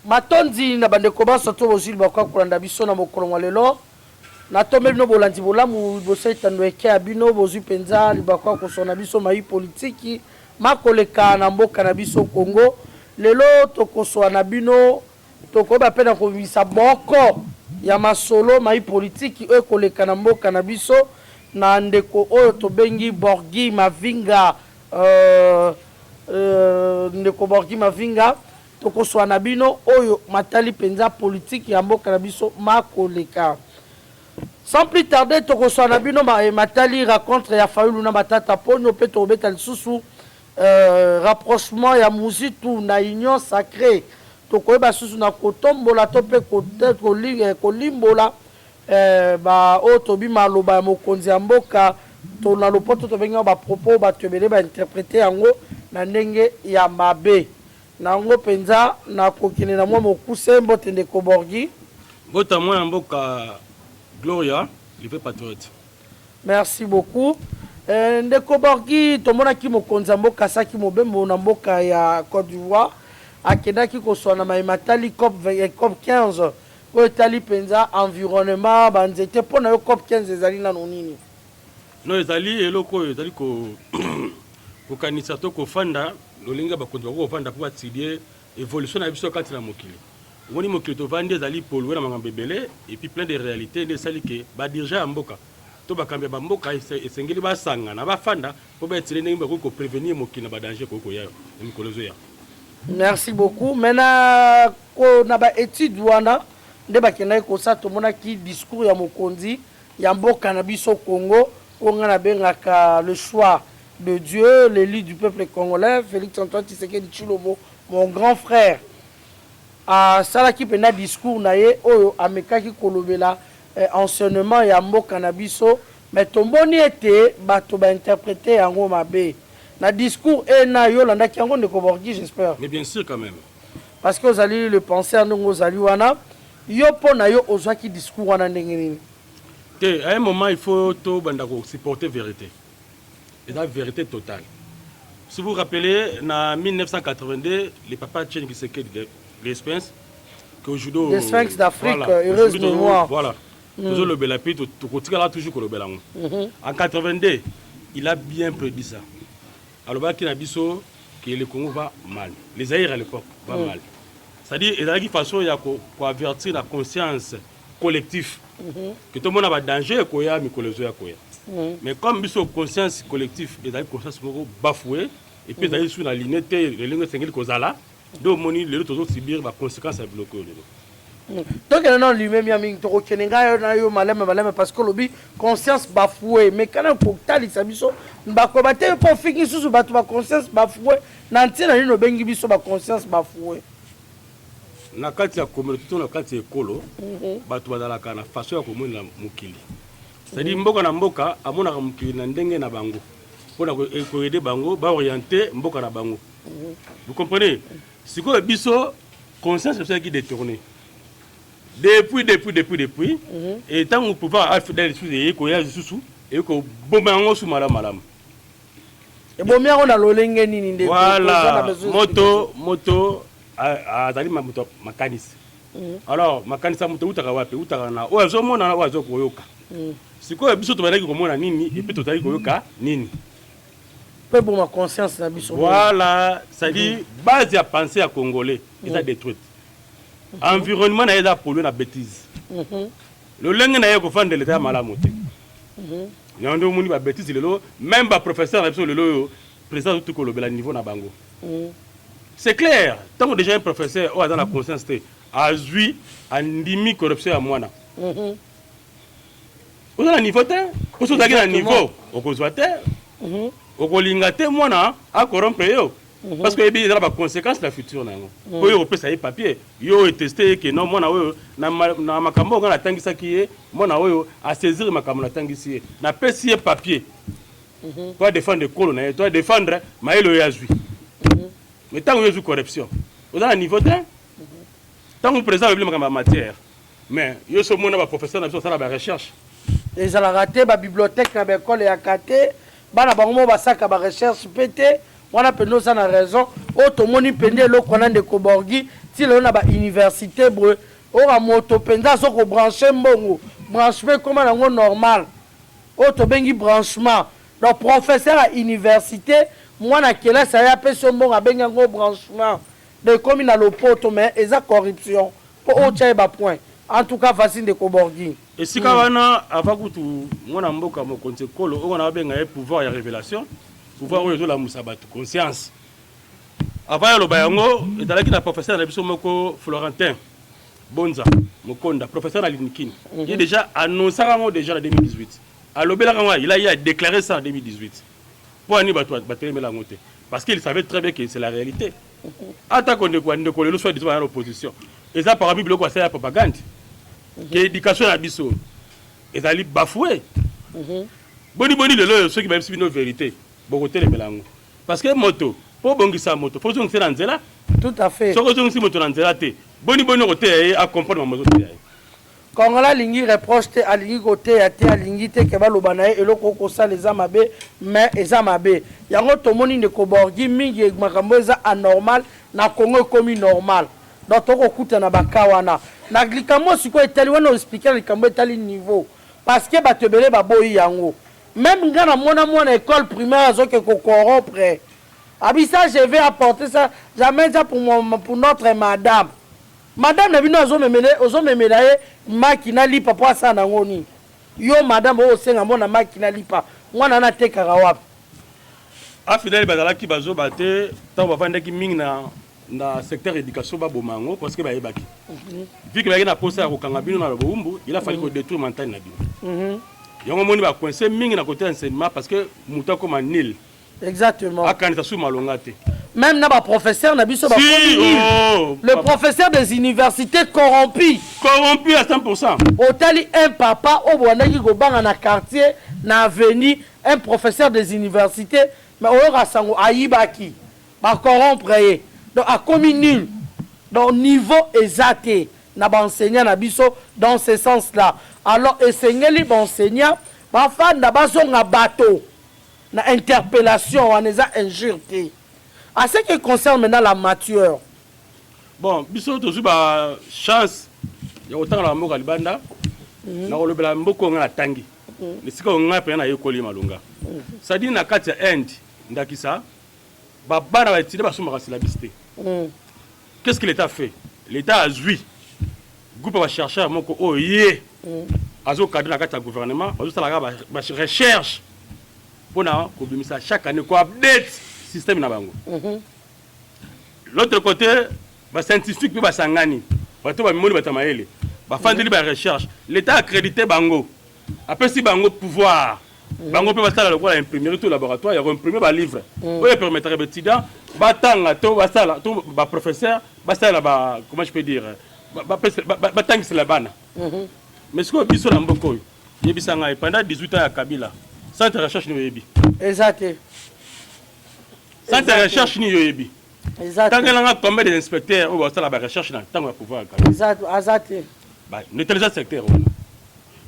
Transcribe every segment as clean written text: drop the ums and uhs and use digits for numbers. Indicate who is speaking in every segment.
Speaker 1: matondi na bande ko baso to bozili bakwa kulanda biso na mokolo lelo na tomeli no bolandi bolamu boseta ndweke abino bozu penza libakwa ko sona biso mai politiki makoleka na mboka na biso Congo lelo tokoswa na bino tokoba pena ko bisa boko ya masolo mai politiki e koleka na mboka na biso na ndeko oyo tobengi Borgi Mavinga ndeko Borgi Mavinga tokoswa na bino oyo matali penza politique ya mboka na biso makoleka. Sans plus tarder tokoswa na bino matali rencontre ya Fayulu na Matata Ponyo pe tobeta lisusu rapprochement ya muzitu na union sacrée tokoyeba susu na kotombola to pe kolimbola ba o tobi maloba ya mokonzi ya mboka to na lopoto to benga ba propos ba tebele ba interpréter yango na ndenge ya mabe nango penza na kokine na mwa mokuse mbote ndeko Borgi
Speaker 2: bota mwa mboka Gloria live patriote. Merci
Speaker 1: beaucoup. Ndeko Borgi tomona ki mokonzi ya mboka saki mobembo na mboka ya Côte d'Ivoire akendaki koswana matali COP 15 ko etali penza environnement banzete pona yo COP 15 ezali na nonini
Speaker 2: no ezali eloko ezali ko kanisa to ko fanda lolinga bakonzi ko fanda pour attirer évolution na biso kati na mokili woni mokili to vandi ezali polluer na makambo ebele et puis plein de réalités de sali ke ba dirigeant mboka to bakambe ba mboka esengeli basanga na bafanda po ba etile ndenge ba ko prévenir mokili na ba danger ko yayo mikolozo ya.
Speaker 1: Merci beaucoup. Maintenant, ko na ba étude wana nde bakenda ko sa to mona ki discours ya mokonzi ya mboka na biso Congo on a bengaka le choix de Dieu, l'élu du peuple congolais Félix Antoine Tshisekedi Tshilombo, mon grand frère. Ça qui pena discours na ye oyo amekaki kolobela enseignement ya mboka na biso mais tomboni ete bato ba interpréter yango mabe. Na discours et na yo landa ki yango ndeko Borgi j'espère.
Speaker 2: Mais bien sûr quand même.
Speaker 1: Parce que vous allez le penser à nous allez wana yo pona yo ozwa ki discours wana ndenge nini.
Speaker 2: À un moment il faut to banda ko supporter vérité. Et la vérité totale. Si vous vous rappelez en 1982 les papas Tchène qui s'étaient les Sphinx que au judo
Speaker 1: les Sphinx d'Afrique heureuse mémoire.
Speaker 2: Voilà. Toujours le belapit to kotikala toujours le belango. En 82 il a bien prédit ça. Alors, qu'il a dit que le Congo va mal. Les Zaïre à l'époque va mal. C'est-à-dire qu'il y a une façon de avertir la conscience collective. Que tout le monde a un danger, mais comme il y a une conscience collective, il y a une conscience bafouée, et puis il y a une la ligne, les lignes de Kozala, donc les autres subir les conséquences à bloquer.
Speaker 1: Donc non lui-même yami to kenenga na yo malema parce que lobi conscience bafouée mais quand on portali sabiso mbako bate po fiki susu batu ba conscience bafouée na ntina ni no bengi biso ba conscience bafouée
Speaker 2: na kati ya communauté na kati ekolo batu bazalaka na façon ya komona mukili c'est-à-dire mboka na mboka amona mukili na ndenge na bango pona ko aider bango ba orienter mboka na bango. Vous comprenez si ko biso conscience c'est ça qui détourner depuis et tant que pouvoir affronter les choses et ko ya susu et ko bomango sous malam
Speaker 1: et bon on a lolenge nini ndeko
Speaker 2: voilà moto azali moto makanis alors makanisa moto utaka wapi utaka na o azomona na wazo koyoka siko biso to balaki komona nini et puis totali koyoka nini
Speaker 1: peu bon ma conscience na biso
Speaker 2: voilà ça dit base ya pensée à congolais est détruite. Environnement na eza pollué na bêtise. Le lengue na yeko fande l'état malamu te. Nyondo muni ba bêtise lelo même ba professeur na lelo président tout ko lobela niveau na bango. C'est clair, tant que déjà un professeur ou dans la conscience a zui andimi corruption à mwana. Au na niveau te, au so na niveau, au kozwa te. Au kolinga te mwana a corrompre yo. Parce que il y a des conséquences la future nango. Pour yo pesa y papier, yo testé que non mona oyo na makambo nga tangisa kiye, mona oyo a saisir makambo na tangisi na pesi papier. Toi défendre kolo na toi défendre maelo yazui. Mais tant que yo corruption. Au dans niveau d'un tant que président le makambo matière. Mais yo so mona ba professeur na so ça la recherche.
Speaker 1: Les ala raté ba bibliothèque na ba école ya katé, bana bango ba saka ba recherche pété. wana pende oza na raison oyo tomoni pende eloko wana ndeko borgi ti lelo na bauniversité boye oyo moto mpenza azo kobranche mbongo branchement ekoma nango normal oyo tobengi branchement donc professeur ya université mwana kelasi aye apesi yo mbongo abengi yango branchement de ekomi na lopoto mais eza corruption mpo oyo tia ye bapoint en tout cas voici ndeko borgi
Speaker 2: esika wana ava kutu mwana mboka mokonzi ekolo oyo na babenga ye pouvoir ya révélation pouvoir oyo ezolamusa bato conscience ava yaloba yango ezalaki na professeur na biso moko Florentin Bonza Mokonda professeur na Linikini il déjà annoncé yango déjà en 2018 alobelaka yango il a déclaré ça en 2018 po ani bato batelemela yango te parce qu'il savait très bien que c'est la réalité ata ndeko lelo soit disant à l'opposition et ça par bible ko ça propagande que éducation na biso ezali bafoué boni lelo ceux qui même si nos vérité boko telemela yango parce que moto po bongisa moto faut que c'est dans nzela
Speaker 1: tout à fait
Speaker 2: soko zongi moto na nzela te boni kote à comprendre moto te
Speaker 1: kongola alingi reproche te alingi koteya te alingi te ke baloba na ye eloko okosala eza mabe mais eza mabe yango tomoni ndeko borgi mingi makambo eza anormal na kongo ekomi normal donc tokokuta na baka wana na likambo sikoyo etali wana oexplike likambo etali niveau parce que bato ebele baboyi yango même nga na mwana école primaire azoke kokorompre abisa je vais apporter ça jamais ça pour notre madame na bino ozomemela ye maki na lipa po asala nango nini yo madame oyo osenga mbona maki na lipa mwana na atekaka wapi
Speaker 2: afidele bazalaki bazoba te ntango bavandaki mingi na secteur éducation baboma yango parce que bayebaki vu que bayaki na posa ya kokanga bino na lobowumbu il a fallu kodétruire mentale na bino yango moni bacoince mingi na côté enseignement parce que moto akoma nil
Speaker 1: exactement
Speaker 2: akanisa su malonga te
Speaker 1: même na professeur na biso le professeur des universités corrompu
Speaker 2: à 100%.
Speaker 1: Otali un papa au bondaki gobanga na quartier na avenue un professeur des universités mais au rasango ayibaki ba corrompre donc a commis nul donc niveau exact na ba enseignant na biso dans ce sens là alors enseignant ba enseignant ba fanda bazonga bateau na interpellation on les a injurés. À ce qui concerne maintenant la mature.
Speaker 2: Bon, biso tozu ba chance ya otanga la moko libanda na kolobela mboko nga tangi. Nisika nga pe na yekoli malunga. Ça dit na kati ya end ndakisa ba bana ba étudier ba soma syllabiste. Qu'est-ce que l'État fait? L'État a joui groupe va chercher moko oye azo cadre na kati ya gouvernement, azo sala ba recherche pona ko bimisa chaque année ko update système na bango. L'autre côté, les scientifiques bi basangani, bato ba mimoni batamaele, ba fandeli ba recherche, l'État a accrédité bango. Après si bango pouvoir, bango peut basala le quoi imprimer tout laboratoire, il y a imprimer ba livre. Oyo permettrait ba étudiant batanga to basala to ba professeur, basala ba comment je peux dire, batanga c'est la bana. Mais ce que biso na mboko, yebisanga pendant 18 ans ya Kabila, sans recherche ni yebi.
Speaker 1: Exact.
Speaker 2: Sans recherche ni yoyebi.
Speaker 1: Exact.
Speaker 2: Tant que l'on combien des inspecteurs ou la recherche dans tant qu'on pouvoir.
Speaker 1: Exact. Exact.
Speaker 2: Bah, neutraliser secteur.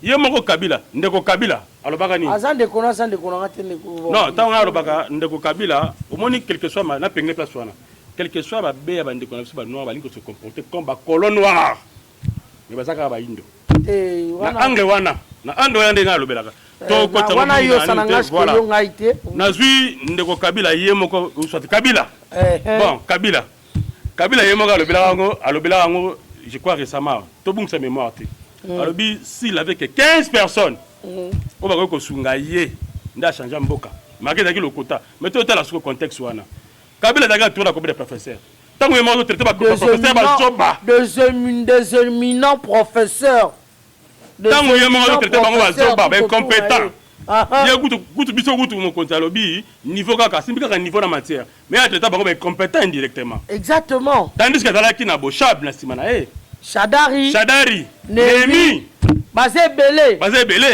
Speaker 2: Yo moko Kabila, ndeko Kabila, alobaka ni.
Speaker 1: Azande kona sande kona ngate ko.
Speaker 2: Non, tant nga alobaka ndeko Kabila, au moins quelque soit na pengne place wana. Quelque soit ba be ba ndeko na biso ba noir ba linko se comporter comme ba colon noir. Mais bazaka ba indo. Na angle wana, na ando wana ndenga alobelaka. To ko tamo
Speaker 1: wana yo sananga skolo ngaite.
Speaker 2: Nazwi ndeko Kabila ye moko soit Kabila. Bon, Kabila ye moko alobela ngo je crois récemment, to bung sa mémoire te. Alobi s'il avait que 15 personnes. On va ko sunga ye nda changer mboka. Marqué daki le quota. Mais tout est là sur le contexte wana. Kabila daga tourna comme des professeurs. Tant que moi traité par professeur ba soba.
Speaker 1: Des éminents professeurs.
Speaker 2: Tant que moi traité par ba soba, ben compétent. Il y a beaucoup de mon compte à lobby, niveau kaka, c'est un niveau en matière. Mais à traiter par ben compétent indirectement.
Speaker 1: Exactement.
Speaker 2: Tandis que dans la qui n'a beau chab na simana Shadari. Nemi.
Speaker 1: Basé Belé.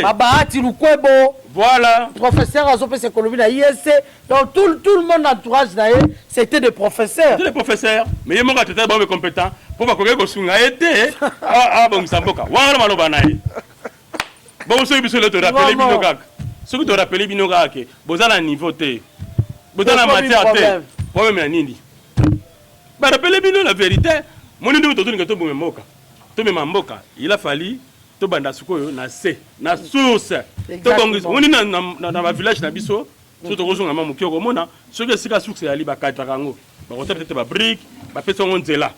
Speaker 1: Babahati Lukwebo.
Speaker 2: Voilà.
Speaker 1: Professeur Azopé Économie na ISC. Donc tout le monde entourage c'était des professeurs.
Speaker 2: C'était des professeurs. Mais il y a des gens qui sont compétents. Pour pas que sunga été. Bon samboka. Wala maloba nae. Bon, ceux qui se le rappeler binokak. Ceux qui te rappellent binokak. Bozala niveau T. Botan la matière te. Problème na nini. Ba rappelez bien la vérité. Mon ndi to to bo memoka. To me mamboka. Il a fallu to banda sukoyo na se na source. To kongiso. On na village na biso. So to kozonga mamu ki okomona. So que sika source ya li ba kata kango. Ba kota peut-être ba brique, ba pesa ngonzela.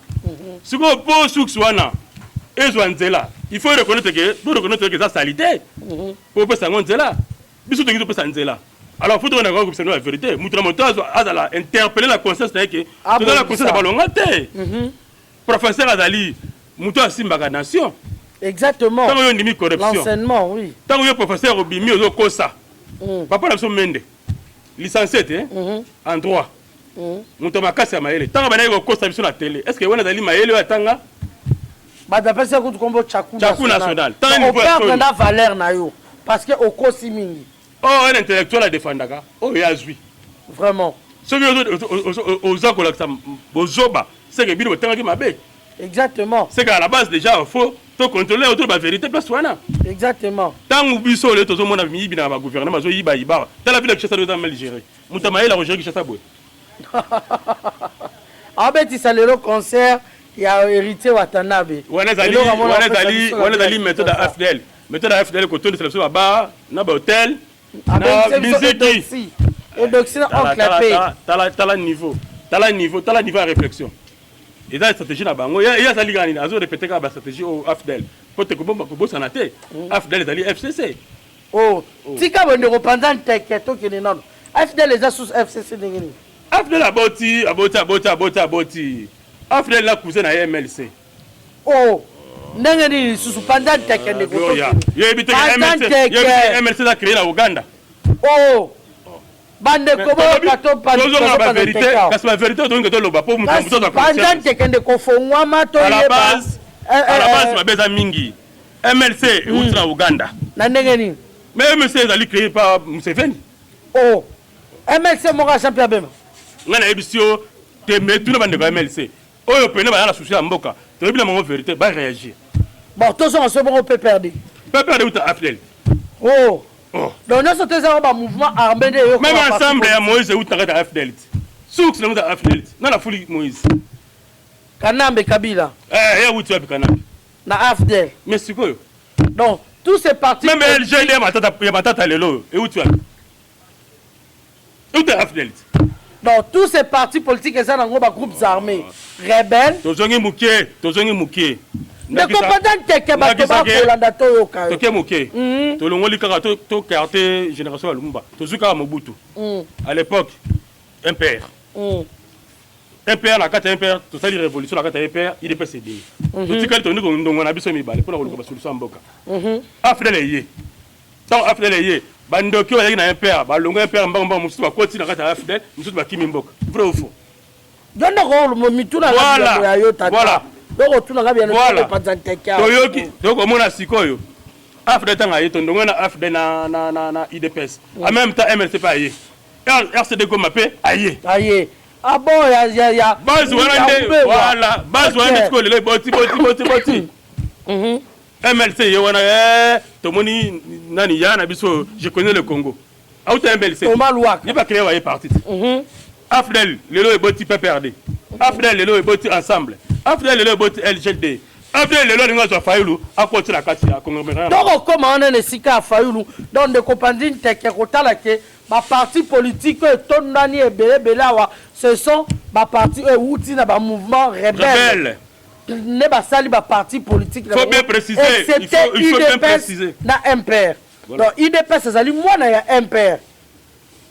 Speaker 2: Siko po source wana. Ezwa nzela. Il faut reconnaître que ça salité. Pour pesa ngonzela. Biso to ngiso pesa nzela. Alors, il faut que nous la vérité. Moutramontoise a interpellé la conscience que la conscience de Balongate. Professeur Azali, Moutoua Simbaga Nation.
Speaker 1: Exactement.
Speaker 2: Tant que nous corruption.
Speaker 1: L'enseignement, oui.
Speaker 2: Tant que professeur Obimi au Kosa. Papa Lamson Mende. Licencié en droit. Moutoua Makasi Maele. Tant que nous Kosa sur la télé. Est-ce que vous avez Maele ou Atanga?
Speaker 1: D'après ça, vous avez
Speaker 2: Chakou national.
Speaker 1: Tant que vous avez valeur na yo. Parce que au Kosi mingi.
Speaker 2: Oh, un intellectuel à défendre. Oh, il y a joué.
Speaker 1: Vraiment.
Speaker 2: Ce que aux gens aux Zoba, c'est que Bino Tangi Mabé.
Speaker 1: Exactement.
Speaker 2: C'est qu'à la base, déjà, il faut contrôler autour de la vérité.
Speaker 1: Exactement.
Speaker 2: Tant que vous avez tout le monde a mis dans le gouvernement, dans la ville de Chassa, vous avez géré. Moutamaï, la Roger Chassa Boué.
Speaker 1: En fait, il s'est le concert, il a hérité Watanabe.
Speaker 2: On est allé méthode à FDL. Méthode à FDL, côté de sélection là-bas, dans l'hôtel.
Speaker 1: Et donc, c'est
Speaker 2: un niveau à réflexion. Et dans la stratégie, il y a des gens qui ont répété la stratégie au AFDEL. Pour te couper, ça n'a pas été. AFDEL est allé FCC.
Speaker 1: Oh, si tu as un représentant qui est non. AFDEL est sous FCC.
Speaker 2: AFDEL a bâti. AFDEL a cousin à MLC.
Speaker 1: Oh, ndenge sous pendant tekende ko.
Speaker 2: Yo ebité MLC a créé la Ouganda.
Speaker 1: Oh. Bande ko ba to pa.
Speaker 2: La vérité, parce que la vérité donc que loba pour mutu to
Speaker 1: pendant tekende ko fongwama to
Speaker 2: yeba. À la base mabeza mingi. MLC ultra Ouganda.
Speaker 1: Na ndenge ni.
Speaker 2: Mais MLC a créé par Museveni.
Speaker 1: Oh. MLC mo ka champion bema.
Speaker 2: Ngana ebisio te metu na bande ko MLC. Oyo pene ba la souci ya mboka. Tu as la vérité, va réagir.
Speaker 1: Bon, tous sont ensemble, on peut perdre.
Speaker 2: Peut perdre où tu as appelé.
Speaker 1: Oh. Donc, nous sommes un mouvement armé.
Speaker 2: Même ensemble, il y a Moïse où tu as appelé. Souk, c'est où tu as appelé. Non, la folie Moïse.
Speaker 1: Kanambe Kabila.
Speaker 2: Eh, où tu as Kanambe.
Speaker 1: Na AFDEL.
Speaker 2: Mais c'est quoi?
Speaker 1: Donc, tous ces partis.
Speaker 2: Même LG, il y a ma tata Lelo. Et où tu as? Où tu as appelé?
Speaker 1: Donc, tous ces partis politiques, ils sont dans un groupe armés. Rebelles.
Speaker 2: Tozongi Mouké.
Speaker 1: Ne comprenez pas que Batoma Kolanda Toyoka.
Speaker 2: Toké Mouké. Tolongoli Kaka, to carte génération à Lumba. Tozuka Mobutu. À l'époque, un père. Un père, la carte un père, tout ça, la révolution, la carte un père, il est pas cédé. Tout ce qu'il y a, on a besoin de balles pour la solution en Boka. Afdel est tant Afdel est Bandoki, il y a un père, Balonga un père, Mbamba, Moussou, va continuer à carte Afdel, Moussou, va Kimi Mbok. Vrai ou faux? Voilà. Toyoki, donc on a Sikoyo. Afdel Tanga, on a Afdel na IDPS. En même temps, MLC pas aïe. RCD comme appelé aïe.
Speaker 1: Aïe. Ah bon, il y a.
Speaker 2: Base voilà. Base voilà, boti. MLC, Tomoni Nani Yana Biso, je connais le Congo. Ah, où t'es MLC? Il n'est pas créé à parti. Afdel, le lot est boti PPRD. Afdel, le lot est boti ensemble. Afdel, le lot est boti LGD. Afdel, le lot est boti Fayoulou. À côté de la carte,
Speaker 1: donc, comment on est Sika Fayoulou? Donc, de compagnie Tekekotala, ma parti politique, Tondani et Belawa, ce sont ma parti outils dans le mouvement rebelle. Ne pas salir ma parti politique.
Speaker 2: Il faut bien préciser. Il faut bien préciser.
Speaker 1: Na MPR. Donc, IDPS, c'est ça, moi, il y a MPR.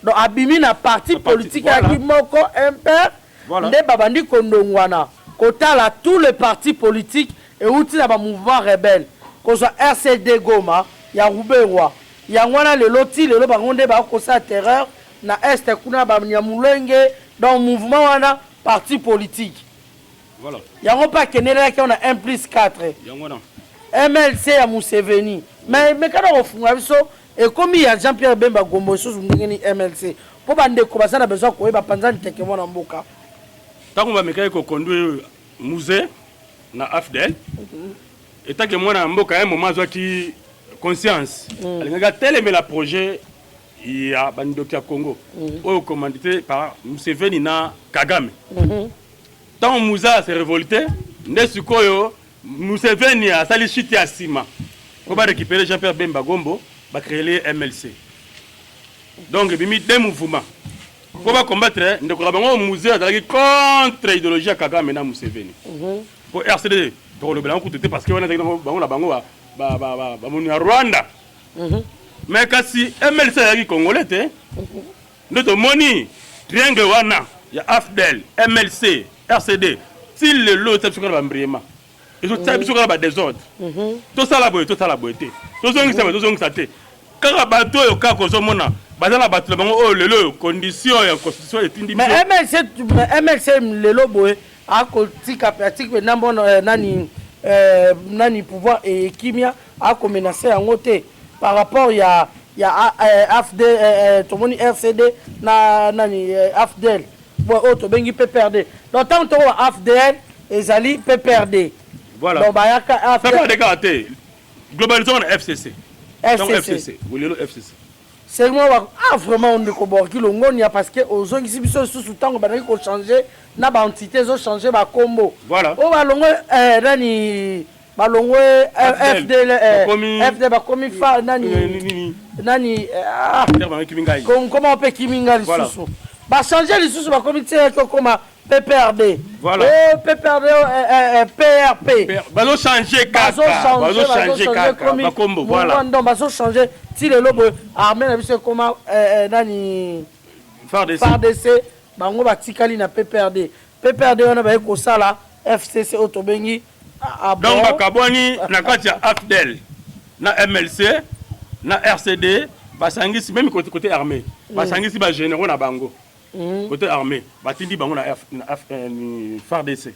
Speaker 1: Donc, Abimi, na parti politique, qui moko MPR. Ne babandi kondongwana. Kotala tous les partis politiques et outils dans le mouvement rebelle. Qu'on soit RCD Goma, il y a Rouberois. Il y a le loti, le baronde, la terreur. Na Est, kuna Bamnyamulenge, dans le mouvement, on a parti politique.
Speaker 2: Voilà.
Speaker 1: Il y a pas qu'on a 1 plus 4. MLC à Museveni. Mais quand on fait et comme il y a Jean-Pierre Bemba Gombo, sur MLC, pour bande comme ça, on a besoin qu'on ait panzan tekemo na mboka.
Speaker 2: Tant qu'on va me conduire musée na AFDEL, et tant que moi na mboka un moment qui conscience. Elle a tellement le projet il y a Bandokia Congo, commandité par Museveni na Kagame. Tant Moussa s'est révolté, Nesukoyo, Museveni a sali chute à Sima. On va récupérer Jean-Pierre Bemba Gombo, va créer les MLC. Donc, il y a deux mouvements. On va combattre, nous avons un musée contre l'idéologie à Kagame et Museveni. Pour RCD, pour le blanc, parce qu'on a Rwanda. Mais quand si MLC est congolais, notre moni, triangle wana, il y a AFDEL, MLC, RCD, s'il le lot, c'est ce qu'on a brièvement. Ils ont des désordres. Tout ça la beauté, tout ça la beauté. Tout ça, tout ça, quand un bateau est au cas qu'on a, bazala bateau, oh le condition et constitution est une dimension.
Speaker 1: Mais MLC le loboé a côté pratique n'ambon nani pouvoir et kimia a menacé en côté par rapport il y a AFD tout le monde RCD nani AFDEL bon auto bengi PPRD donc tant que AFDEL et Zali PPRD
Speaker 2: voilà
Speaker 1: donc bah y a
Speaker 2: ça va décarter globalisation FCC donc FCC vous voulez le FCC
Speaker 1: c'est moi vraiment on est koborki longonia parce que aux gens ici biso sous temps ba ko changer na ba entité zo changer ba combo
Speaker 2: voilà
Speaker 1: o ba longo nani ba longo FD ba komi fa nani comment on peut kiminga lisusu ba changer lisusu ba comité ko koma PPRD
Speaker 2: voilà
Speaker 1: oh PPRD PRP
Speaker 2: bazo changer kaka bazo changer kaka ba combo voilà
Speaker 1: donc bazo changer ti le lobo armée na biso comment nani FARDC bango batikali na PPRD wana ba ko sala FCC otobengi
Speaker 2: donc bakaboni na kati ya AFDEL na MLC na RCD basangisi même côté armée basangisi ba généraux na bango côté armée batindi bango na FARDC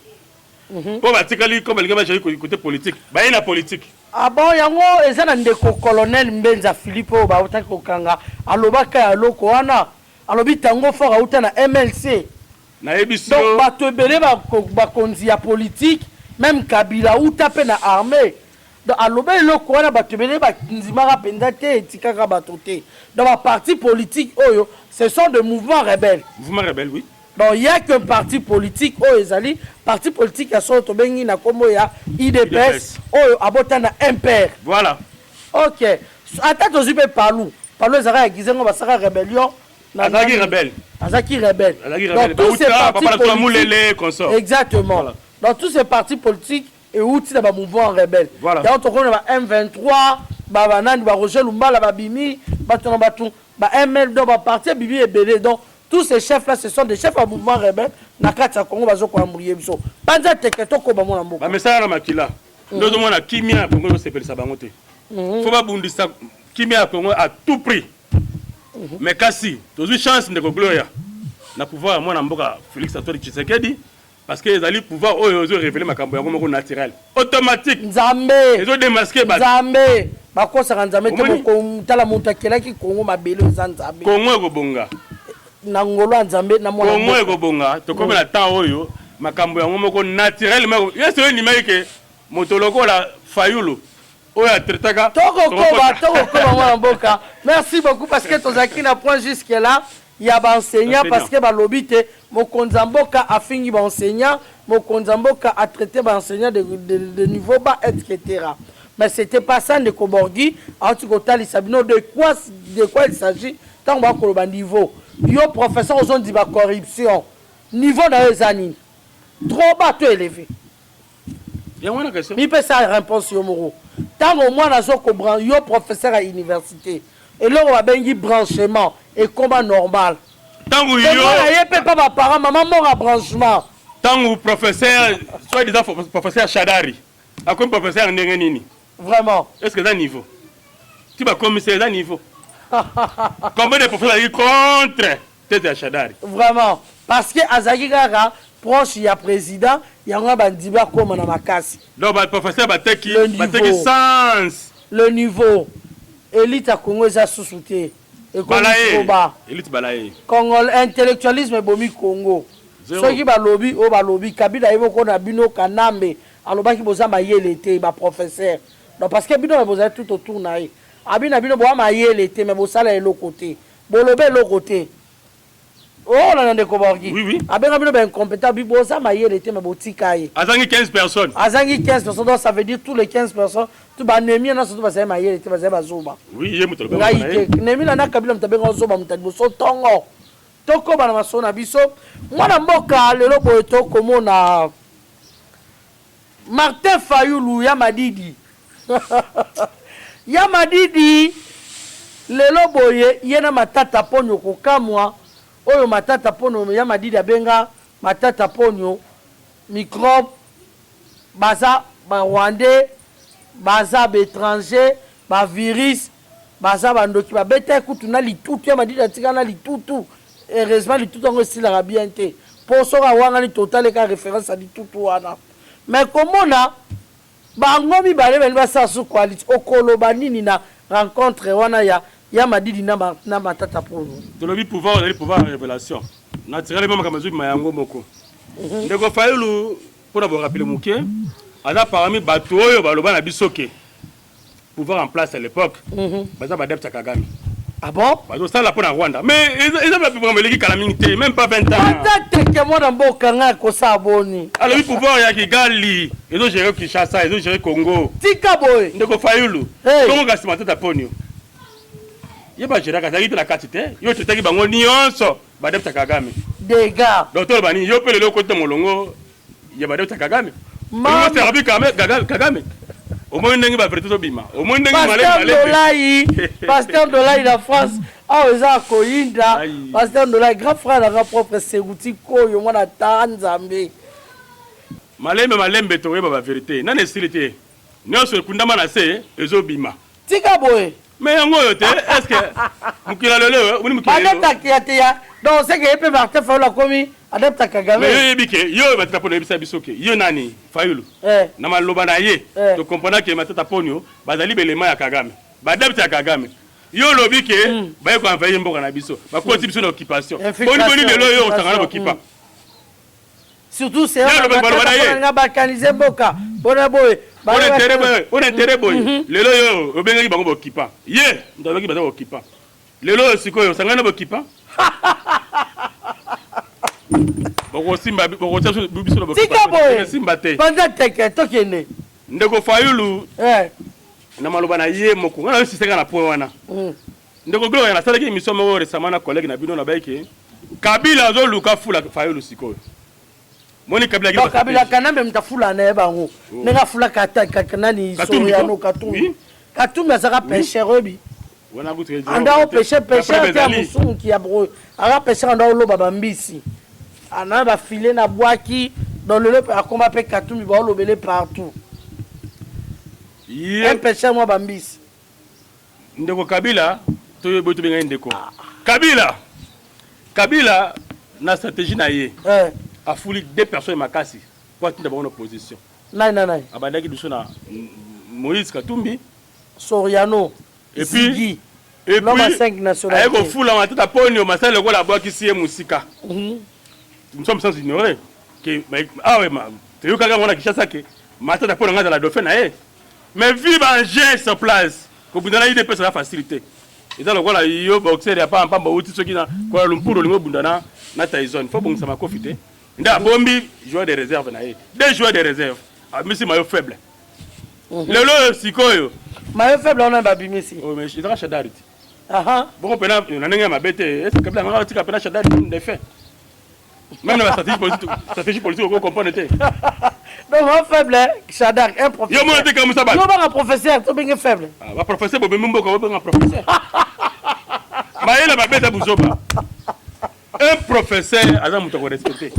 Speaker 2: po batikali comme les gars côté politique ba ina politique
Speaker 1: ah bon yango eza na ndeko colonel Mbenza Philippe ba utaki kokanga alobaka ya loko wana alobi tango fort auta na MLC
Speaker 2: na ebiso
Speaker 1: donc bato ebele ba konzi ya politique même Kabila uta pe na armée donc aloba loko wana bato ebele ba nzimaka penza te etikaka bato te dans ba parti politique oyo ce sont des mouvements rebelles
Speaker 2: oui
Speaker 1: donc il y a qu'un parti politique oyo ezali parti politique ya so to bengi na kombo ya IDPS oyo abota na MPR
Speaker 2: voilà
Speaker 1: OK ata to zipe palu ezaka ya gizengo basaka rébellion
Speaker 2: azaki rebelle
Speaker 1: donc tous ces partis
Speaker 2: politiques
Speaker 1: exactement voilà. Donc tous ces partis politiques et outils de mouvement rebelle
Speaker 2: voilà
Speaker 1: donc on a M23 ba nani ba Roger Lumbala ba Bimi ba ML donc ba parti Bibi et Belé donc tous ces chefs là ce sont des chefs à mouvement rebelle na kati ya Congo bazo ko amurier biso panza teketo ko ba mona mboka
Speaker 2: ba message na makila ndozo mona kimia ya Congo se pelisa bango te faut ba bundisa kimia ya Congo à tout prix mais kasi tozu chance de Gloria na pouvoir mona mboka Félix Antoine Tshisekedi parce que les alliés pouvoir oser révéler makambo ya Congo naturel automatique
Speaker 1: nzambe
Speaker 2: ils ont démasqué
Speaker 1: nzambe bakosa nzambe te ko mutala mutakela ki Congo mabelo nzambe
Speaker 2: Congo ko bonga
Speaker 1: na ngolo nzambe na mwana
Speaker 2: Congo ko bonga to comme la temps oyo makambo ya Congo naturel mais yeso ni maike motoloko la fayulu oya tretaka
Speaker 1: toko koba mwana mboka merci beaucoup parce que tozaki na point jusque là il y a ba enseignant parce que ba lobité mokonza mboka afingi ba enseignant mokonza mboka a traité ba enseignant de niveau bas etc. Mais c'était pas ça de Koborgi en tout cas Sabino de quoi il s'agit tant ba ko ba niveau yo professeur ont dit ba corruption niveau dans les années trop bas trop élevé
Speaker 2: il y a une question
Speaker 1: mi peut ça réponse yo moro tant au moins nazo ko bran yo professeur à université et là on va bengi branchement et combat normal
Speaker 2: tant où yo
Speaker 1: pas ba parents maman mort à branchement
Speaker 2: tant où professeur soit disant professeur Chadari à comme professeur ndenge nini
Speaker 1: vraiment
Speaker 2: est-ce que ça niveau tu vas commissaire à niveau combien de professeurs qui contre tête à Chadari
Speaker 1: vraiment parce que Azaki Gaga proche ya président yanga bandiba comme na makasi
Speaker 2: donc ba professeur bateki sens
Speaker 1: le niveau élite à Congo za sous-souté et
Speaker 2: élite balaye
Speaker 1: Congol intellectualisme bomi Congo ceux qui ba lobby Kabila ibo ko na bino kanambe alobaki bozamba yelete ba professeur donc parce que bino boza tout autour naï abina bino bo ma yelete mais bosala elo côté bolobe lo côté oh on a ndeko borgi
Speaker 2: oui
Speaker 1: abenga bino ben compétent bibo ça mayele te mabotika ye
Speaker 2: azangi 15 personnes
Speaker 1: azangi 15 personnes donc ça veut dire tous les 15 personnes tout ba nemi na surtout ba ça mayele te ba ça bazuba
Speaker 2: oui ye muto
Speaker 1: ba nemi na kabila mtabenga zoba mtadibo so tongo toko bana masona biso mwana mboka lelo boye toko mona Martin Fayulu ya Madidi ya Madidi lelo boye yena matata ponyo kokamwa oyo matata ponyo ya Madidi abenga matata ponyo microbe baza ba rwandais baza ba étranger ba virus baza bandoki ba beta kutu na litutu ya Madidi atika na litutu heureusement litutu ngo sila bien te poso ka wanga ni total ka référence à litutu wana mais komona bango mibale bali basa su quality okoloba nini na rencontre wana ya Madidi na matata ponyo
Speaker 2: tolobi pouvoir révélation naturellement makamazu mayango moko ndeko Fayulu pona bo rappeler muke ana parmi bato oyo baloba na bisoke pouvoir en place à l'époque baza badepta Kagame
Speaker 1: ah bon
Speaker 2: bazo sala pona Rwanda mais ils ont pas pu meleki calamité même pas 20 ans
Speaker 1: peut-être que moi mboka nga ko saboni
Speaker 2: alors le pouvoir ya Kigali ils ont géré Kinshasa ils ont géré Congo
Speaker 1: tika boy
Speaker 2: ndeko Fayulu Congo gasi matata ponyo yeba géré kazaki la quantité yo tetaki bango nyonso badepta Kagame
Speaker 1: dégâts
Speaker 2: docteur bani yo pele le côté molongo ya badepta Kagame
Speaker 1: ma
Speaker 2: servi Kagame au moins ndenge ba vertu bima au moins ndenge
Speaker 1: Pasteur Dolai la France ah eza koyinda Pasteur Dolai grand frère la propre Seguti koyo mwana Tanzambe
Speaker 2: malembe to yeba ba vérité na nécessité nyonso kundama na se ezobima
Speaker 1: tika boy
Speaker 2: mais yango yo te est-ce que mukila lelo uni mukila lelo
Speaker 1: adepta kiatia donc c'est que peut Martin Fayulu komi adepta Kagame
Speaker 2: mais yo bike yo batata pona bisa bisoke yo nani Fayulu na maloba na ye to comprendre que matata ponyo bazali belema ya Kagame badepta Kagame yo lobi ke baye ko envahir mboka na biso ba koti biso na occupation boni lelo yo osangana okipa
Speaker 1: surtout c'est on balkaniser mboka bona boy
Speaker 2: on intérêt boy lelo yo obengi bango okipa ye ndabaki baza okipa lelo sikoyo osangana okipa boko simba boko tsaso biso na
Speaker 1: okipa
Speaker 2: simba te
Speaker 1: panda teke tokene
Speaker 2: ndeko Fayulu na maloba na ye moko ngana sisenga na point wana ndeko glo na sala ki émission mo récemment na collègue na bino na baike Kabila zo luka fula Fayulu sikoyo moni Kabila
Speaker 1: kanambe mtafula na bango nenga fula kata kanani Soriano Katumbi Katumbi azaka pêcheur obi
Speaker 2: wana kutu
Speaker 1: anda o pêcheur ta musungi ya bro aga pêcheur anda loba bambisi ana ba filer na boaki dans le a combat pe Katumbi ba lobele partout un pêcheur moi bambisi
Speaker 2: ndeko Kabila to boto benga ndeko Kabila na stratégie na ye a fouli 2 personnes makasi pour atteindre bonne opposition
Speaker 1: nai
Speaker 2: abandaki duso na Moïse Katumbi
Speaker 1: Soriano
Speaker 2: et puis
Speaker 1: l'homme à 5 nationalités
Speaker 2: ayeko fula matata ponyo masala ko la boaki sie musika nous sommes sans ignorer que ah ouais ma te yo kaka mona Kinshasa ke matata ponyo ngata la dauphin na ye mais vive en geste sur place ko bundana ide pesa la facilité et dans le quoi yo boxer ya pa pamba uti soki na ko lumpuro lingo bundana na Tyson faut bongisa makofite nda bombi joueur de réserve na ye 2 joueurs de réserve a misi mayo faible lelo sikoyo
Speaker 1: mayo faible on a babimisi
Speaker 2: oh mais il sera Shadari
Speaker 1: bon
Speaker 2: pena na ndenge mabete est-ce que Kabila ngara tika pena Shadari de fait même la stratégie politique ko comprendre te
Speaker 1: donc on faible Shadar un professeur
Speaker 2: yo mo te comme ça ba
Speaker 1: yo ba professeur to bien faible
Speaker 2: ba professeur bo bembo ko ba professeur ba yela ba beta buzoba un professeur aza muto ko respecter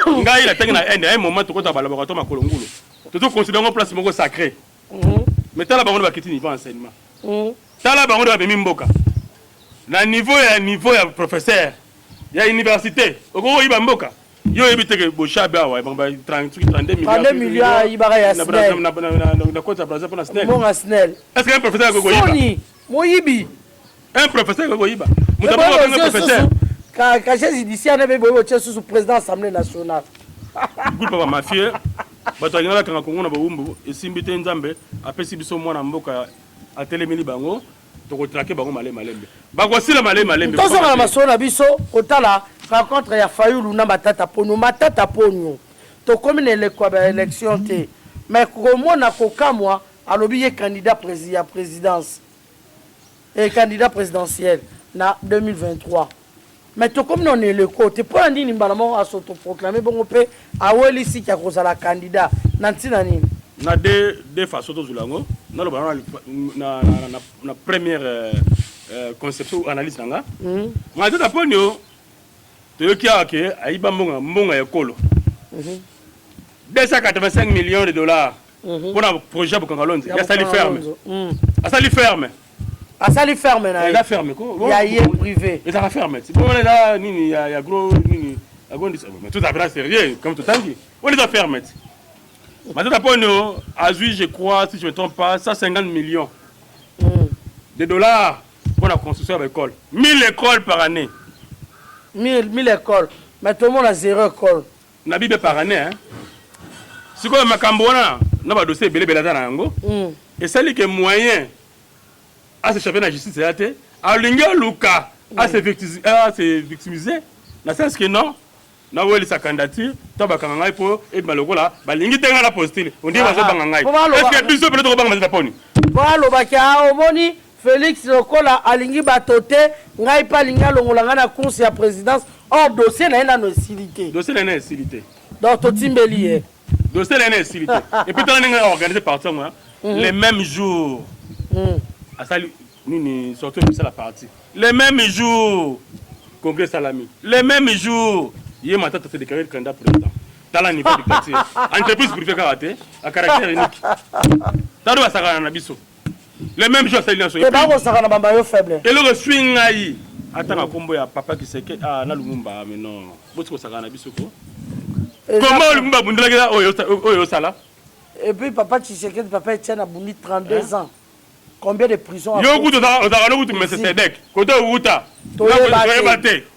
Speaker 2: ngai la tenga na un moment to ko ta ba laboratoire makolongulu to considérer une place moko sacré mais tala bango ba kiti niveau enseignement tala bango ba bemi mboka na niveau ya professeur ya université oko yiba mboka yo ebite ke boshabe awa ba 32
Speaker 1: milliards yiba ya snel
Speaker 2: na kota Brazza pour snel
Speaker 1: mon snel
Speaker 2: est-ce que un professeur ko yiba
Speaker 1: Sony moyibi
Speaker 2: un professeur ko yiba mutaba un professeur
Speaker 1: ka chez d'ici na be boyo sous président assemblée nationale
Speaker 2: groupe ba mafia bato ngala kanga kongo na bawumbu esimbi te nzambe apesi biso mwana mboka atelemeli bango tokotrake bango malembe bakosila malembe
Speaker 1: tozonga na masolo na biso kotala rencontre ya Fayulu na Matata Ponyo tokomi na elekwa ba élection te mais komona kokamwa alobi ye candidat ya présidence et candidat présidentiel na 2023 mais tokomi na eleko te mpo na nini mbala moko asotoproclame bongo mpe awelisi ya kozala candidat na ntina nini
Speaker 2: na deux façons tozula yango naloba na première conception ou analyse nanga Matata Ponyo toyoki awa ke ayiba mbongo ya ekolo 285 millions de dollars pour un projet pour Kangalonzi. Il a sali ferme.
Speaker 1: Asali ferme na.
Speaker 2: Il a fermé quoi?
Speaker 1: Il y a yé privé.
Speaker 2: Il a fermé. C'est bon là il y a gros nini mais tout à fait sérieux comme tout dit. On les a fermé. Matata Ponyo a eu je crois si je me trompe pas 150 millions de dollars pour la construction de l'école. 1000 écoles par année.
Speaker 1: 1000 écoles. Mais tout le monde a 0 école.
Speaker 2: Nabibe par année hein. Si quoi makambo wana na ba dossier belé belata na yango et celle qui est moyen à se chaper la justice là té a linga luka à se victimiser na sens que non na weli sa candidature to ba kanga ngai po et maloko la ba lingi tenga la postile on dit ba zo banga ngai est-ce que biso peut être banga Matata Ponyo
Speaker 1: voilà ba ka omoni Félix Lokola alingi batote ngai pa linga longolanga na course ya présidence hors dossier na ina no silité donc to timbeli
Speaker 2: dossier l'année facilité. Et puis, on a organisé par moi les mêmes jours. À ça, nous sortons de la partie. Les mêmes jours, Congrès Salami. Les mêmes jours, il y a ma tête déclaré le candidat président. Dans le niveau dictature. Entreprise privée karaté, à caractère unique. Dans le Sakana Nabiso. Les mêmes jours, c'est l'instant.
Speaker 1: Et bien, Sakana Bambayo faible.
Speaker 2: Et le swing aïe. Attends, combo ya papa qui sait que ah na Lumumba mais non. Botiko Sakana Nabiso ko. Comment le Mba Bundela Oyo Sala?
Speaker 1: Et puis papa Tshisekedi, papa Etienne a bouni 32 ans. Combien de prisons?
Speaker 2: Yo goûte au goûte mais c'est Sedek. Côté Outa.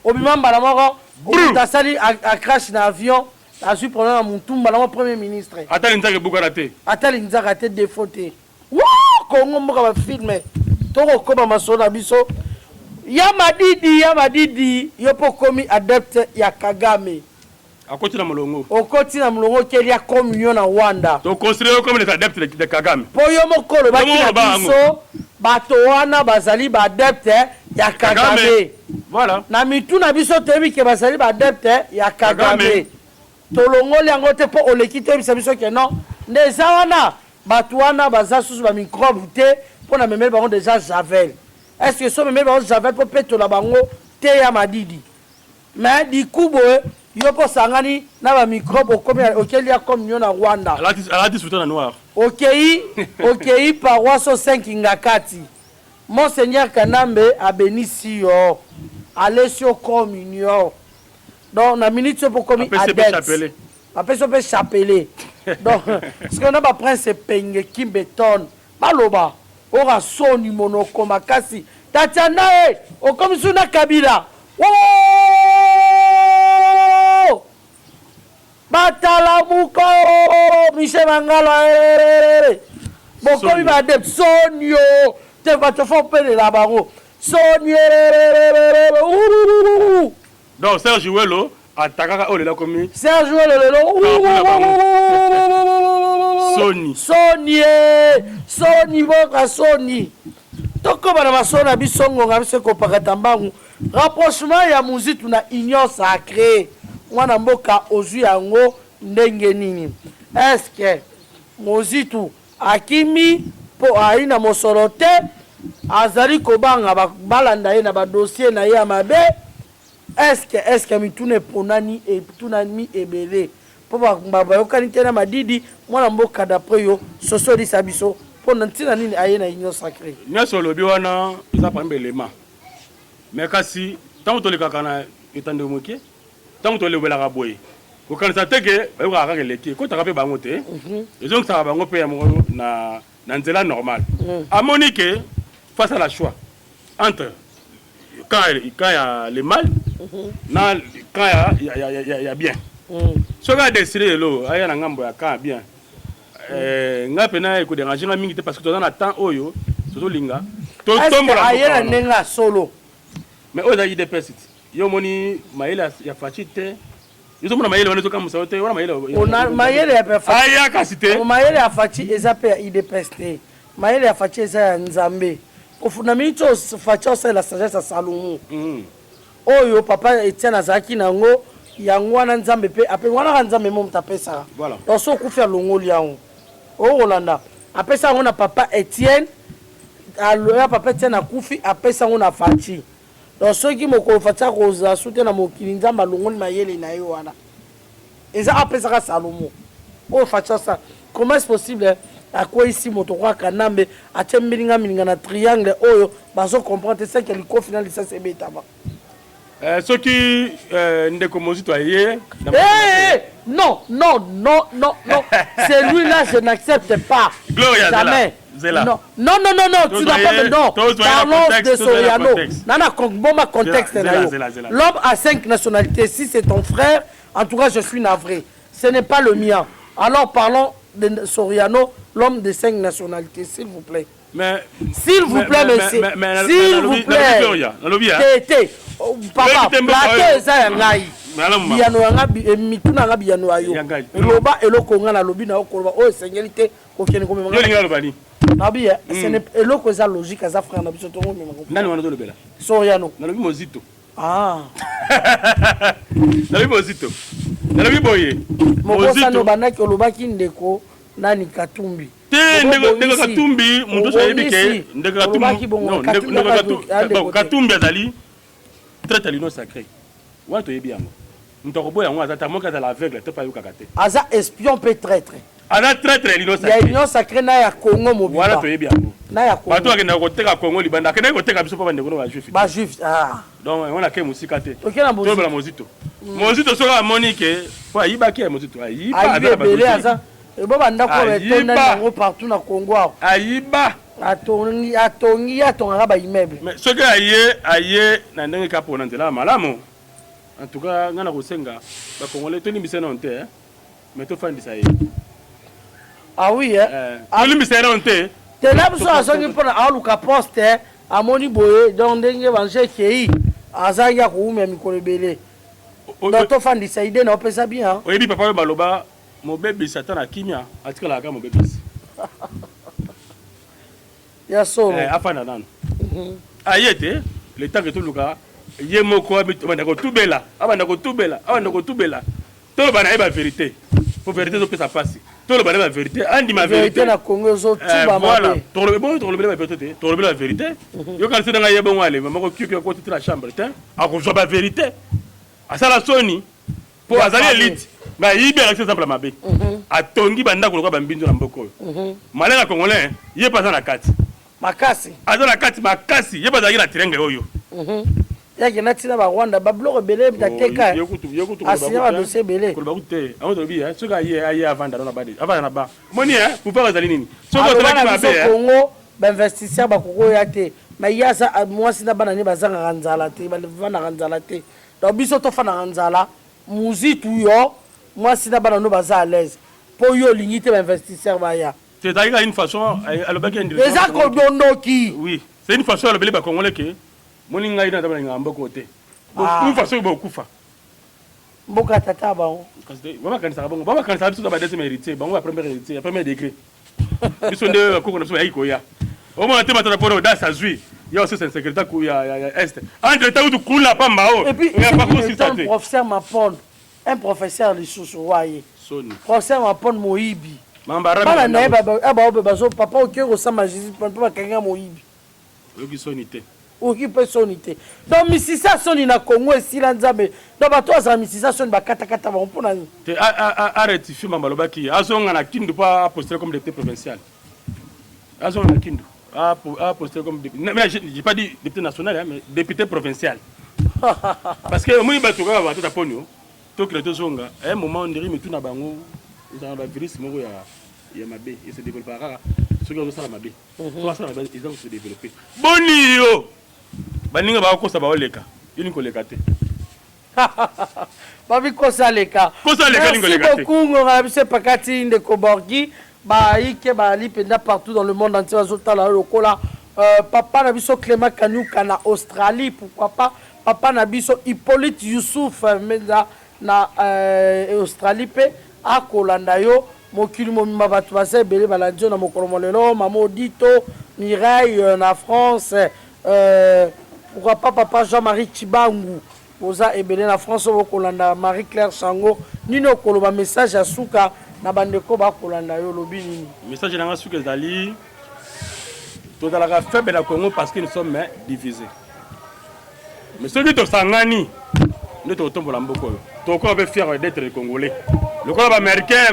Speaker 1: Obima Balamoro, Outa Sali a crash dans l'avion, a su problème à Moutoumba, le premier ministre.
Speaker 2: Attends Nzaka Boukarate.
Speaker 1: Attends Nzaka tête défautée. Wouh! Congo Mboka va filmer. Toro Koba Masona Biso. Yamadidi, yopo komi adepte ya Kagame.
Speaker 2: Akoti na mulongo.
Speaker 1: Okoti na mulongo keli ya communion na Rwanda.
Speaker 2: To considéré comme les adeptes de Kagame.
Speaker 1: Po yo mokolo ba kiso bato wana bazali ba adepte ya Kagame.
Speaker 2: Voilà.
Speaker 1: Na mitu na biso tebi ke bazali ba adepte ya Kagame. Tolongoli yango te po oleki te biso ke non. Ndeza wana bato wana baza susu ba microbe te po na memeli bango déjà Javel. Est-ce que so memeli bango Javel po peto la bango te ya madidi. Mais di kubo yopo sangani na ba microbe okeli ya communion na Rwanda.
Speaker 2: Alati souto na noir.
Speaker 1: OK, paroisse 5 ngakati. Monseigneur Kanambe a béni si yo. Allez sur communion. Donc na minute pour communion. Après ça peut chapeler. Donc ce qu'on a ba prince penge kimbeton. Baloba. Ora soni monoko makasi. Tatiana o comme suna Kabila. Batalamuko Michel Mangala Bokomi Badep Sonio te va te faire peler la baro Sonio
Speaker 2: donc Serge Ouello attaquera oh là comme
Speaker 1: Serge Ouello Soni boka Soni toko bana basona bisongo ngabise ko pakatambangu rapprochement ya muzitu na union sacrée mwana mboka ozwi yango ndenge nini est-ce que mozitu akimi po aina mosolo te azali kobanga balanda ye na ba dossier na ye mabe est-ce que mitune ponani et tunani ebele po ba yokani tena madidi mwana mboka d'après yo sosoli sabiso po ntina nini aye na union sacrée
Speaker 2: nyaso lobi wana za pambe lema mais kasi tant to le kakana etande moké tant que tu es là boy au candidat que ba ka releki ko ta ka pe bango te et donc ça va bango pe na nzela normal à Monique face à la choix entre quand il y a le mal quand il y a bien ce gars décidé lo aya na ngambo ya quand bien ngape na ko déranger na mingi te parce que tu as temps oyo surtout linga
Speaker 1: ayela nenga solo
Speaker 2: mais oza IDPS yo moni maele ya fachi te yo mona maele wana to kamusa te wana
Speaker 1: maele ya fachi
Speaker 2: aya kasite
Speaker 1: maele ya fachi eza pe ya IDPS te maele ya fachi eza ya Nzambe ofuna mito fachi osa la sagesse Salomo oyo papa Etienne azaki nango yango wana Nzambe pe ape wana Nzambe mo mtapesa
Speaker 2: voilà
Speaker 1: donc so kufia longoli yango o Rolanda apesa ngo na papa Etienne aloya papa Etienne akufi apesa ngo na fachi donc soki mokolo facha koza soute na mokili Nzambe alongoli mayele na yo wana eza apesa ka Salomo o facha ça comment est possible à quoi ici moto kwa kanambe atie milinga na triangle oyo bazo comprendre c'est que le final ça c'est betaba
Speaker 2: ce qui ndeko mozito aye
Speaker 1: non celui-là je n'accepte pas
Speaker 2: Gloria
Speaker 1: jamais
Speaker 2: Zela.
Speaker 1: Non, tu n'as pas de nom. Parlons de Soriano. Nana Kongboma contexte. L'homme a 5 nationalités. Si c'est ton frère, en tout cas, je suis navré. Ce n'est pas le mien. Alors parlons de Soriano, l'homme de 5 nationalités, s'il vous plaît. S'il vous plaît, monsieur. S'il vous plaît. Tété. Papa, platé ça yangai. Biyano yanga mituna nga biyano ayo. Loba eloko nga na lobi na okoloba o sengalité kokene ko memanga.
Speaker 2: Yo linga lobani.
Speaker 1: Nabi ce n'est eloko za logique za frère na biso to ngomema.
Speaker 2: Nani wana to lobela?
Speaker 1: Soriano.
Speaker 2: Na lobi mozito.
Speaker 1: Ah.
Speaker 2: Na lobi mozito. Na lobi boye.
Speaker 1: Mozito no banaki olobaki ndeko nani Katumbi.
Speaker 2: Ndeko Katumbi mundo yebike ndeko Katumbi. Non, ndeko Katumbi azali traite l'union sacrée. Wato yebi yango. Ntokoboya ngo azata moka za l'aveugle te pa yokaka te.
Speaker 1: Aza espion peut traître.
Speaker 2: Aza traître l'union sacrée.
Speaker 1: Ya l'union sacrée na ya Congo mobile.
Speaker 2: Wala to yebi yango.
Speaker 1: Na ya Congo.
Speaker 2: Bato akenda koteka Congo libanda, akenda koteka biso pa bandeko no ba juif.
Speaker 1: Ba juif ah.
Speaker 2: Donc on a ke musika te.
Speaker 1: OK na mozito.
Speaker 2: Tobela mozito. Mozito soka Monique, po ayiba ke mozito ayiba
Speaker 1: avec ba. Ayiba aza. E bo banda ko betona nango partout na Congo.
Speaker 2: Ayiba.
Speaker 1: Atongi atonga ba immeuble.
Speaker 2: Mais ce que aye na ndenge ka pona nzela malamu. En tout cas, ngana kosenga ba Congolais to limbisa non te mais to fandi ça.
Speaker 1: Ah oui
Speaker 2: to limbisa non te.
Speaker 1: Te na biso azongi pona aluka poste amoni boye donc ndenge banje kei azanga ko umya mikolo belé. Donc to fandi ça idée na opesa bien.
Speaker 2: Oyebi papa baloba mo bébé satan akimia atikala ka mo bébé.
Speaker 1: Ya solo.
Speaker 2: Afana nano. Ayete le temps que tout luka ye moko abanda ko tubela to bana eba vérité pour vérité zo pesa passer to bana ba vérité andi ma vérité
Speaker 1: na Congo zo tuba
Speaker 2: voilà to le la vérité to le la vérité yo kan sedanga ye bon wale mama ko kiki ko titra chambre te a ko zo ba vérité asala soni pour azali elite ba yibe avec exemple mabe atongi banda ko ba mbinzo na mboko malenga congolais ye pas na kati
Speaker 1: makasi
Speaker 2: azala kati makasi ye pas na triangle oyo
Speaker 1: yaki natina ba Rwanda ba bloko belé bitateka asina ba dossier belé
Speaker 2: ko ba kuté awo to bi soka ye avanda na ba avanda na ba moni pour faire azali nini soko tra ki ba be
Speaker 1: Congo ba investisseur ba koko ya te mais yasa moi sina bana ni bazanga kanzala te ba vana kanzala te donc biso to fana kanzala muzitu yo moi sina bana no baza à l'aise po yo lingite ba investisseur ba ya
Speaker 2: c'est d'ailleurs une façon alobaki une
Speaker 1: direction les akodonoki
Speaker 2: oui c'est une façon alobeli ba congolais que moni ngai na tabana ngamba kote kufa so ba kufa
Speaker 1: mboka tata bango
Speaker 2: kasi baba kanisa bango baba kanisa biso ba deuxième héritier bango ba premier héritier premier degré biso nde ko na so yiko ya au moins tema tata pour da sa zui ya aussi c'est secrétaire ku ya est entre temps tu kula pamba o
Speaker 1: et puis un professeur Mapon un professeur li sosowaye
Speaker 2: soni
Speaker 1: professeur Mapon Moibi
Speaker 2: mambara
Speaker 1: bana na ba bazo papa o kero sa magisi papa kanga Moibi
Speaker 2: yoki soni te
Speaker 1: occupé sonité donc misisa soni na Congo esila nzambe donc bato azala misisa soni bakata ba mpona ni
Speaker 2: te a rectifier mambaloba ki azonga na kindu pas poster comme député provincial azonga na kindu a poster comme député mais j'ai pas dit député national mais député provincial parce que moi bato ka bato taponio to kreto zonga un moment on dirait mituna bango dans ba virus moko ya mabe et se développer rara ce que ça la mabe pour ça ils vont se développer bonio baninga ba ko sa ba oleka yini ko leka te
Speaker 1: ba bi ko sa leka
Speaker 2: ningo leka te
Speaker 1: beaucoup ngora bise pakati ndeko borgi ba ike ba li penda partout dans le monde entier azota la lokola papa na biso Clément Kanyuka na Australie, pourquoi pas papa na biso Hippolyte Youssouf menza na Australie pe akolanda yo mokili momima bato basa ebele balandio na mokolo molelo mama Odito Mireille na France pourquoi pas papa Jean-Marie Chibangu oza ebele na France okolanda Marie-Claire Chango nino koloba message ya suka na bandeko bakolanda yo lobi nini
Speaker 2: message na suka ezali tozalaka faible na Congo parce que nous sommes divisés mais celui de Sangani nous totombola mboko toko ba fier d'être congolais le corps américain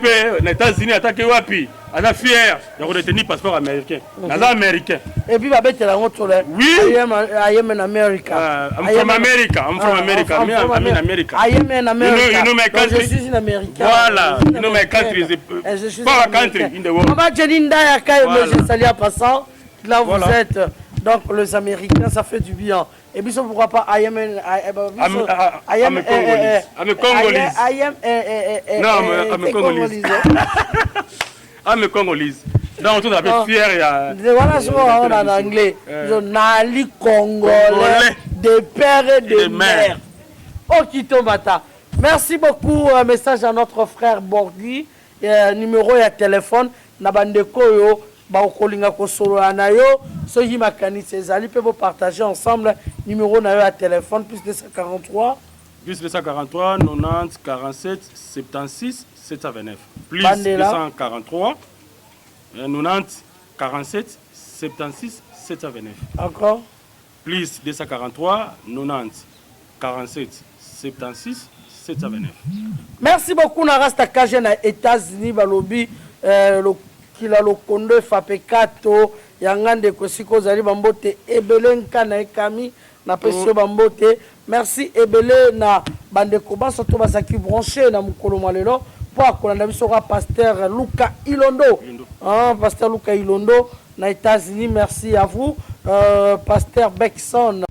Speaker 2: pe les États-Unis attaqué wapi ana fier de retenir passeport américain naza américain
Speaker 1: et puis ba betela ngoto le
Speaker 2: oui
Speaker 1: I am in America
Speaker 2: I'm from America I'm in America
Speaker 1: I am in America
Speaker 2: you know my country
Speaker 1: je suis in America
Speaker 2: voilà you know my country is pas country in the world
Speaker 1: Mama Jelinda ya kai me salut à passant là vous êtes donc les Américains ça fait du bien et puis pourquoi pas I am
Speaker 2: Congolese donc tout à fait fier
Speaker 1: voilà ce qu'on a en anglais nali congolais de père et de mère Okito Mata. Merci beaucoup message à notre frère Borgui numéro ya téléphone na bandeko yo ba okolinga ko solo na yo so yimakani ezali pe bo partager ensemble numéro na yo à téléphone plus 243
Speaker 2: 90 47 76 729 plus 243 90 47 76 729
Speaker 1: encore
Speaker 2: plus 243 90 47 76 729.
Speaker 1: Merci beaucoup na rasta kaje na États-Unis balobi kila lokondo fapekato yangande kosiko zali bambote ebelenka na ekami na pesio bambote merci ebele na bandeko baso to basaki branché na mukolo malelo po akolanda biso ka pasteur Luka Ilondo pasteur Luka Ilondo na États-Unis merci à vous pasteur Beckson.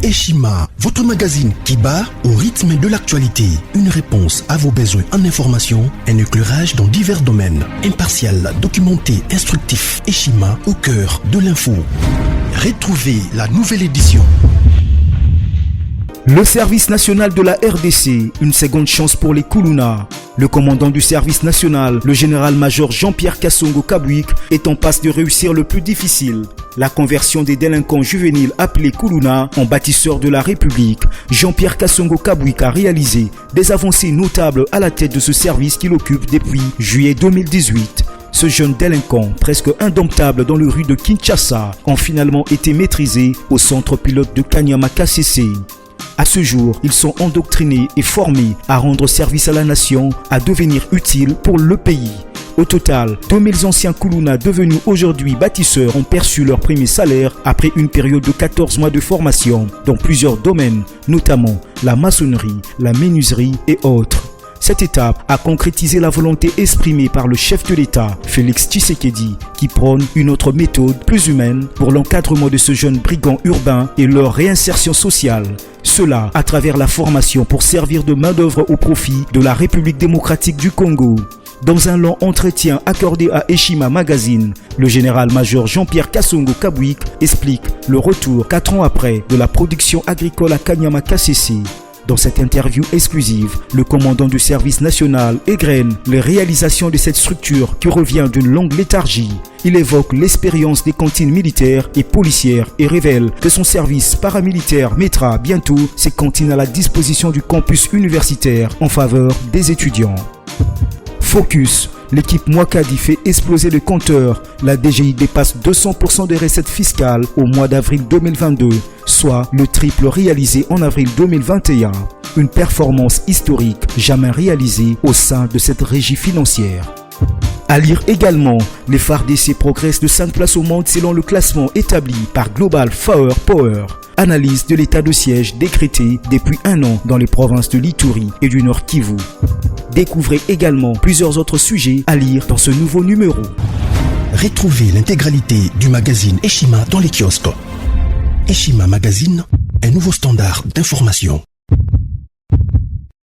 Speaker 3: Eshima, votre magazine qui bat au rythme de l'actualité. Une réponse à vos besoins en information, un éclairage dans divers domaines. Impartial, documenté, instructif. Eshima au cœur de l'info. Retrouvez la nouvelle édition.
Speaker 4: Le service national de la RDC, une seconde chance pour les Kuluna. Le commandant du service national, le général-major Jean-Pierre Kassongo Kabouik, est en passe de réussir le plus difficile. La conversion des délinquants juvéniles appelés Kuluna en bâtisseurs de la République. Jean-Pierre Kassongo Kabouik a réalisé des avancées notables à la tête de ce service qu'il occupe depuis juillet 2018. Ce jeune délinquant, presque indomptable dans le rue de Kinshasa, ont finalement été maîtrisés au centre pilote de Kanyama KCC. À ce jour, ils sont endoctrinés et formés à rendre service à la nation, à devenir utiles pour le pays. Au total, 2000 anciens Kuluna devenus aujourd'hui bâtisseurs ont perçu leur premier salaire après une période de 14 mois de formation dans plusieurs domaines, notamment la maçonnerie, la menuiserie et autres. Cette étape a concrétisé la volonté exprimée par le chef de l'État, Félix Tshisekedi, qui prône une autre méthode plus humaine pour l'encadrement de ce jeune brigand urbain et leur réinsertion sociale. Cela à travers la formation pour servir de main-d'œuvre au profit de la République démocratique du Congo. Dans un long entretien accordé à Eshima Magazine, le général-major Jean-Pierre Kassongo Kabouik explique le retour 4 ans après de la production agricole à Kanyama KCC. Dans cette interview exclusive, le commandant du service national égrène les réalisations de cette structure qui revient d'une longue léthargie. Il évoque l'expérience des cantines militaires et policières et révèle que son service paramilitaire mettra bientôt ses cantines à la disposition du campus universitaire en faveur des étudiants. Focus. L'équipe Mwakadi fait exploser le compteur. La DGI dépasse 200% des recettes fiscales au mois d'avril 2022, soit le triple réalisé en avril 2021. Une performance historique jamais réalisée au sein de cette régie financière. À lire également, les FARDC progressent de 5 places au monde selon le classement établi par Global Power. Analyse de l'état de siège décrété depuis 1 an dans les provinces de l'Ituri et du Nord Kivu. Découvrez également plusieurs autres sujets à lire dans ce nouveau numéro.
Speaker 3: Retrouvez l'intégralité du magazine Eshima dans les kiosques. Eshima Magazine, un nouveau standard d'information.